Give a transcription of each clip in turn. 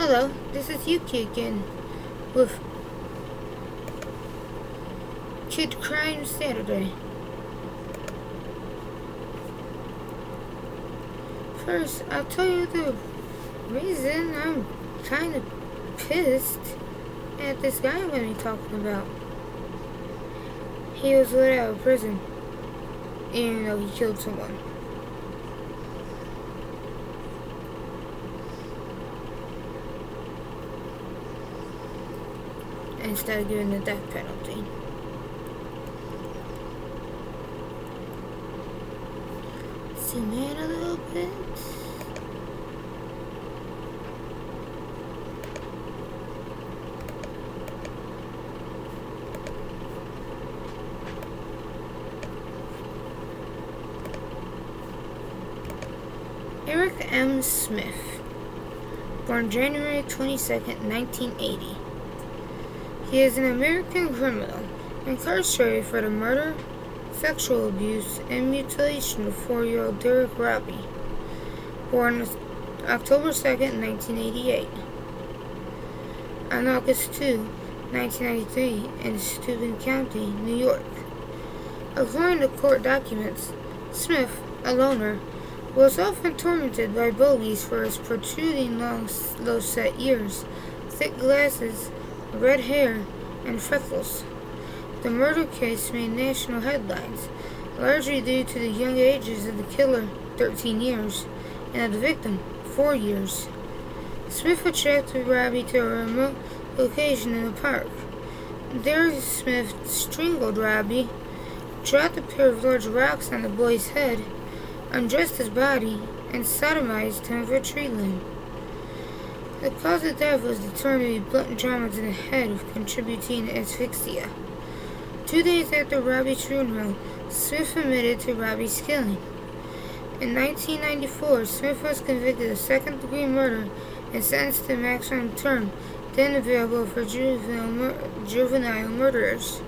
Hello, this is Yuki again with Kid Crime Saturday. First, I'll tell you the reason I'm kind of pissed at this guy I'm going to be talking about. He was let out of prison, even though he killed someone. Instead of giving the death penalty. Zoom in a little bit. Eric M. Smith, born January 22nd, 1980. He is an American criminal, incarcerated for the murder, sexual abuse, and mutilation of 4-year-old Derek Robbie, born October 2nd, 1988. On August 2, 1993, in Steuben County, New York. According to court documents, Smith, a loner, was often tormented by bullies for his protruding long, low-set ears, thick glasses, red hair, and freckles. The murder case made national headlines, largely due to the young ages of the killer, 13 years, and of the victim, 4 years. Smith attracted Robbie to a remote location in a park. There, Smith strangled Robbie, dropped a pair of large rocks on the boy's head, undressed his body, and sodomized him with a tree limb. The cause of death was determined to be blunt trauma to the head contributing to asphyxia. 2 days after Robbie's funeral, Smith admitted to Robbie's killing. In 1994, Smith was convicted of second-degree murder and sentenced to maximum term, then available for juvenile murderers,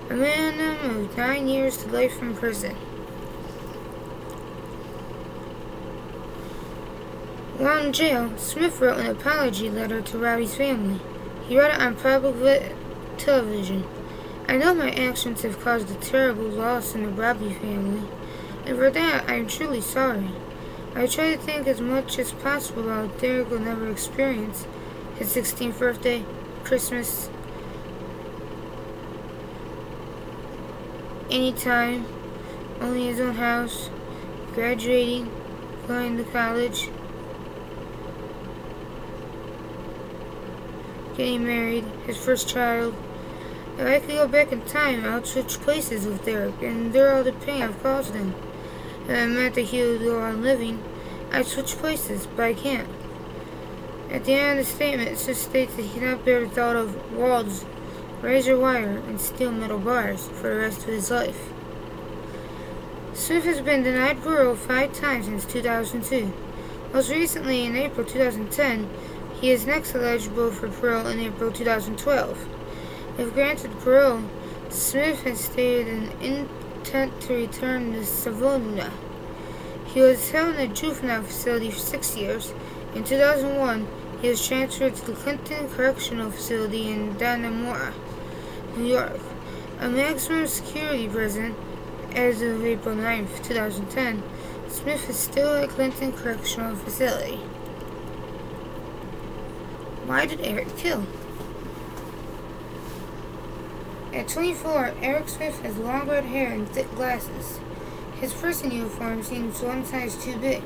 a minimum of 9 years to life in prison. While in jail, Smith wrote an apology letter to Robbie's family. He read it on public television. I know my actions have caused a terrible loss in the Robbie family, and for that I am truly sorry. I try to think as much as possible about Derek will never experience his 16th birthday, Christmas, anytime, only his own house, graduating, going to college, getting married, his first child. If I could go back in time, I would switch places with Derek and endure all the pain I've caused him. If it meant that he would go on living, I'd switch places, but I can't. At the end of the statement, it just states that he cannot bear the thought of walls, razor wire, and steel metal bars for the rest of his life. Smith has been denied parole 5 times since 2002. Most recently, in April 2010, he is next eligible for parole in April 2012. If granted parole, Smith has stated an intent to return to Savona. He was held in a juvenile facility for 6 years. In 2001, he was transferred to the Clinton Correctional Facility in Dannemora, New York, a maximum security prison. As of April 9, 2010, Smith is still at Clinton Correctional Facility. Why did Eric kill? At 24, Eric Smith has long red hair and thick glasses. His prison uniform seems one size too big,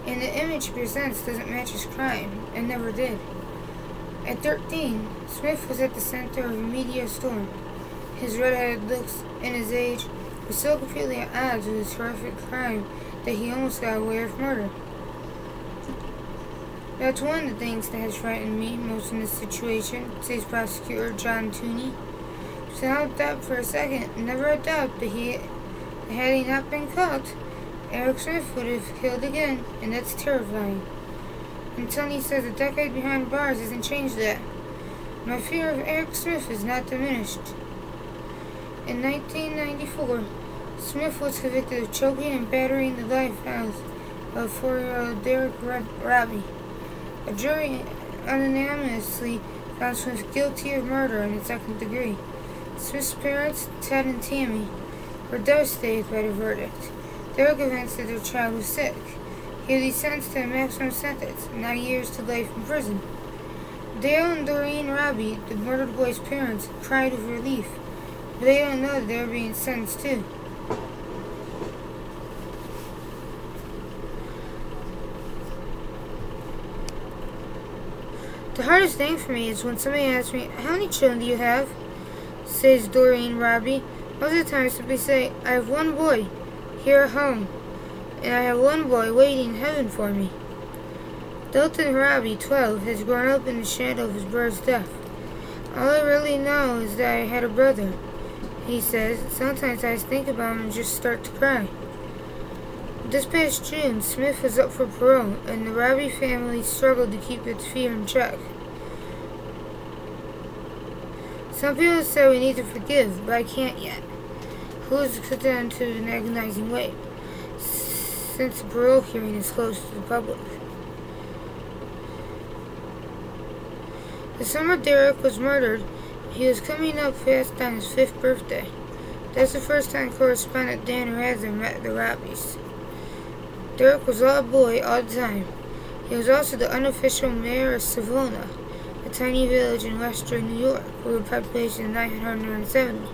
and the image he presents doesn't match his crime, and never did. At 13, Smith was at the center of a media storm. His red-headed looks and his age were so completely at odds with his horrific crime that he almost got away with murder. That's one of the things that has frightened me most in this situation, says prosecutor John Tooney. Without doubt for a second, never a doubt that had he not been caught, Eric Smith would have killed again, and that's terrifying. And Tony says a decade behind bars hasn't changed that. My fear of Eric Smith is not diminished. In 1994, Smith was convicted of choking and battering the life out of 4-year-old Derek Robbie. A jury unanimously found Smith guilty of murder in the second degree. Smith's parents, Ted and Tammy, were devastated by the verdict. They were convinced that their child was sick. He would be sentenced to a maximum sentence, 9 years to life in prison. Dale and Doreen Robbie, the murdered boy's parents, cried with relief, but they don't know that they were being sentenced too. The hardest thing for me is when somebody asks me, "How many children do you have?" says Doreen Robbie. Most of the time I simply say, "I have one boy here at home, and I have one boy waiting in heaven for me." Dalton Robbie, 12, has grown up in the shadow of his brother's death. "All I really know is that I had a brother," he says. "Sometimes I think about him and just start to cry." This past June, Smith was up for parole, and the Robbie family struggled to keep its fear in check. Some people say we need to forgive, but I can't yet. Who is to put that into an agonizing way, since the parole hearing is closed to the public? The summer Derek was murdered, he was coming up fast on his 5th birthday. That's the first time correspondent Dan Rather met the Robbies. Derek was all boy all the time. He was also the unofficial mayor of Savona, a tiny village in western New York with a population of 970.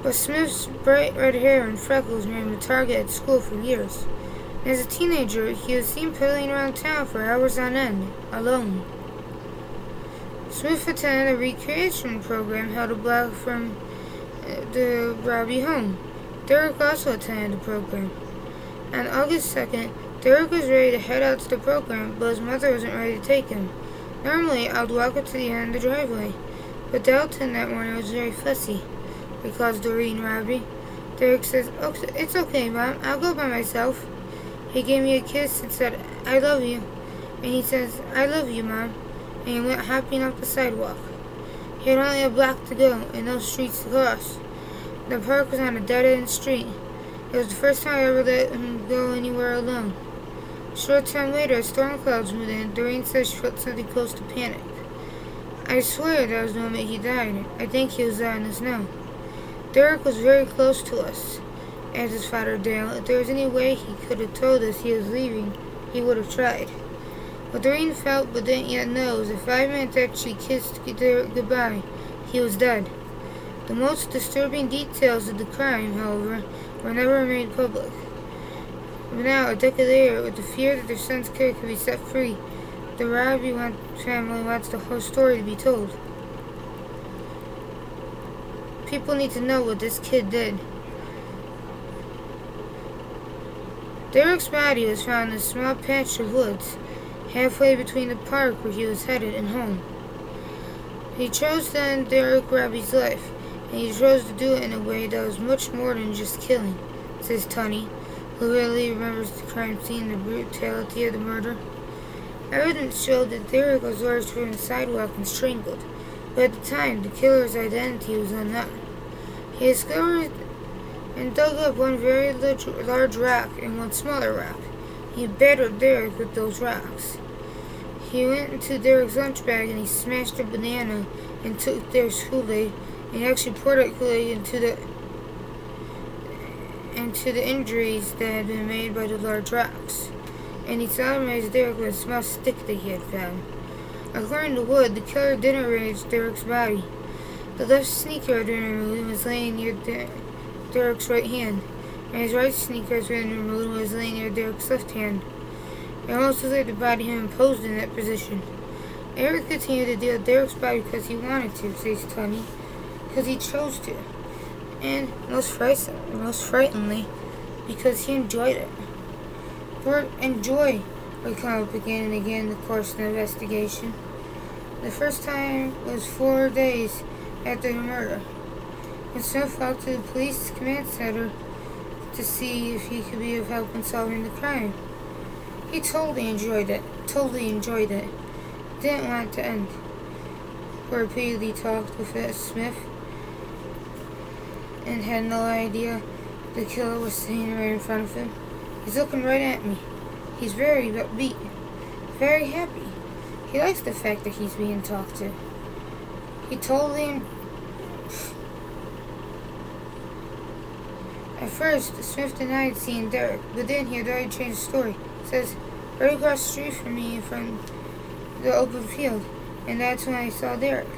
But Smith's bright red hair and freckles made him a target at school for years. As a teenager, he was seen piddling around town for hours on end, alone. Smith attended a recreation program held a block from the Robbie home. Derek also attended the program. On August 2nd, Derek was ready to head out to the program, but his mother wasn't ready to take him. Normally, I would walk up to the end of the driveway, but Dalton that morning was very fussy, recalls Doreen Robbie. Derek says, "Oh, it's okay, Mom, I'll go by myself." He gave me a kiss and said, "I love you." And he says, "I love you, Mom." And he went hopping up the sidewalk. He had only a block to go and no streets to cross. The park was on a dead-end street. It was the first time I ever let him go anywhere alone. A short time later, as storm clouds moved in, Doreen says she felt something close to panic. I swear that was the moment he died. I think he was letting us know. Derek was very close to us, as his father Dale. If there was any way he could have told us he was leaving, he would have tried. What Doreen felt but didn't yet know is that 5 minutes after she kissed Derek goodbye, he was dead. The most disturbing details of the crime, however, were never made public. But now, a decade later, with the fear that their son's killer could be set free, the Robbie family wants the whole story to be told. People need to know what this kid did. Derek's body was found in a small patch of woods, halfway between the park where he was headed and home. He chose to end Derek Robbie's life, and he chose to do it in a way that was much more than just killing, says Tunney, who really remembers the crime scene and the brutality of the murder. Evidence showed that Derek was lurched from the sidewalk and strangled, but at the time, the killer's identity was unknown. He discovered and dug up one very large rock and one smaller rock. He battered Derek with those rocks. He went into Derek's lunch bag and he smashed a banana and took Derek's Kool-Aid, and he actually poured that Kool-Aid into the injuries that had been made by the large rocks. And he sodomized Derek with a small stick that he had found. According to Wood, the killer didn't raise Derek's body. The left sneaker had been removed and was laying near Derek's right hand, and his right sneaker had been removed and was laying near Derek's left hand. It almost looked like the body had been posed in that position. Eric continued to deal with Derek's body because he wanted to, says Tunney, because he chose to, and most frighteningly, because he enjoyed it. The word "enjoy" would come up again and again in the course of the investigation. The first time was 4 days after the murder, and Smith walked to the police command center to see if he could be of help in solving the crime. He totally enjoyed it. Didn't want it to end. who repeatedly talked with Smith and had no idea the killer was sitting right in front of him. He's looking right at me. He's very upbeat, very happy. He likes the fact that he's being talked to. He totally... At first, Smith denied seeing Derek, but then he had already changed the story. He says, right across the street from me from the open field, and that's when I saw Derek.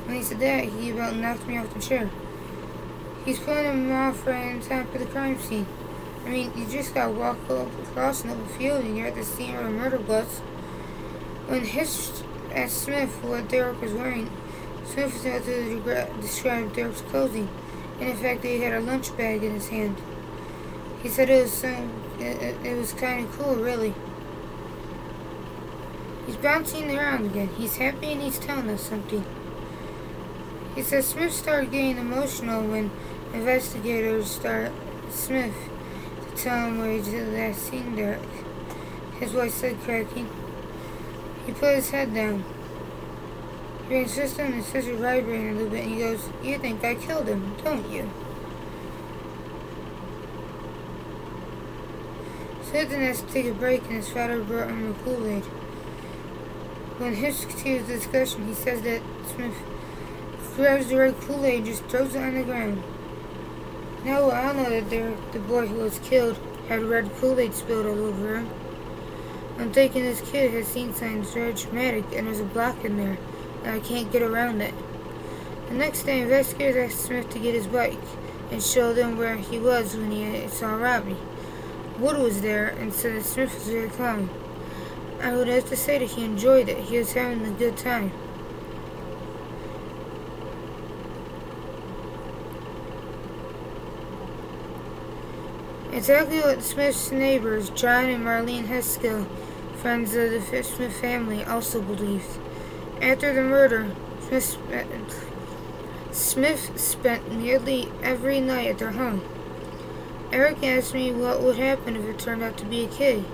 When he said that, he about knocked me off the chair. He's pulling him off right on top of the crime scene. I mean, you just gotta walk across an open field and you're at the scene where the murder was. When Hitch asked Smith what Derek was wearing, Smith was able to describe Derek's clothing, and the fact that he had a lunch bag in his hand. He said it was kind of cool, really. He's bouncing around again. He's happy and he's telling us something. He says Smith started getting emotional when investigators started Smith to tell him where he did last seen Derek. His voice said cracking. He put his head down. He insisted on his sister vibrating a little bit and he goes, "You think I killed him, don't you?" Smith then has to take a break and his father brought him a Kool-Aid. When Hitch continues the discussion, he says that Smith grabs the red Kool-Aid and just throws it on the ground. Now I know that Derek, the boy who was killed, had red Kool-Aid spilled all over him. I'm thinking this kid has seen signs very traumatic and there's a block in there, and I can't get around it. The next day, investigators asked Smith to get his bike and show them where he was when he saw Robbie. Wood was there and said that Smith was very calm. I would have to say that he enjoyed it. He was having a good time. Exactly what Smith's neighbors, John and Marlene Heskill, friends of the Smith family, also believed. After the murder, Smith spent nearly every night at their home. Eric asked me what would happen if it turned out to be a kid.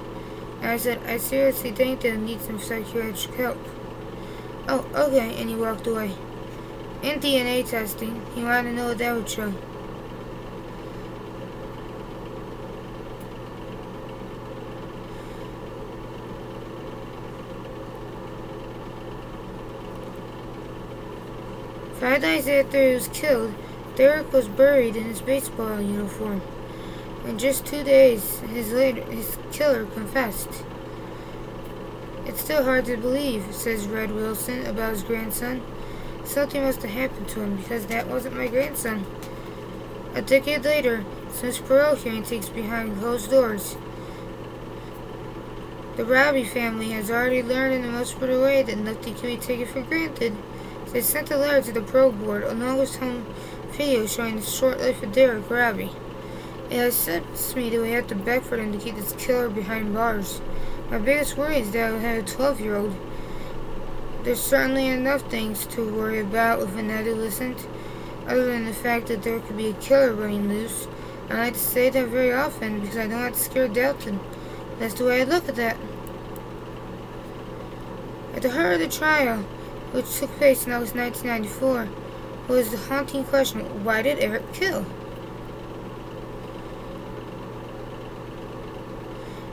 And I said, I seriously think they'll need some psychiatric help. Oh, okay, and he walked away. In DNA testing, he wanted to know what that would show. Five days after he was killed, Derek was buried in his baseball uniform. In just 2 days, his killer confessed. It's still hard to believe, says Red Wilson about his grandson. Something must have happened to him because that wasn't my grandson. A decade later, Smith's parole hearing takes behind closed doors. The Robbie family has already learned in the most brutal way that nothing can be taken for granted. They sent a letter to the parole board along with home video showing the short life of Derek Robbie. It has upsets me that we have to beg for them to keep this killer behind bars. My biggest worry is that I have a 12-year-old. There's certainly enough things to worry about with an adolescent, other than the fact that there could be a killer running loose. I like to say that very often because I don't like to scare Dalton. That's the way I look at that. At the heart of the trial, which took place in August 1994, was the haunting question, why did Eric kill?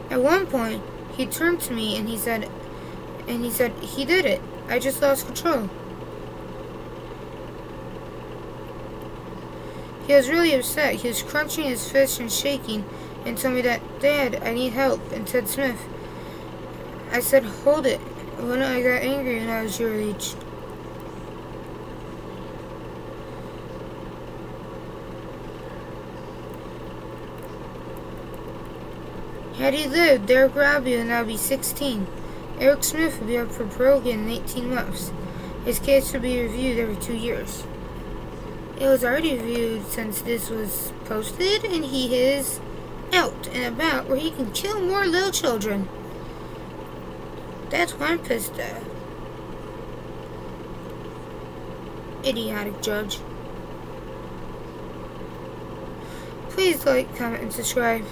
At one point, he turned to me and he said, he did it. I just lost control. He was really upset. He was crunching his fists and shaking and told me that, Dad, I need help, and Ted Smith. I said, hold it. When I got angry when I was your age. Had he lived, Derek Robbie would now be 16. Eric Smith would be up for parole again in 18 months. His case would be reviewed every 2 years. It was already reviewed since this was posted, and he is out and about where he can kill more little children. That's why I'm pissed at. Idiotic judge. Please like, comment, and subscribe.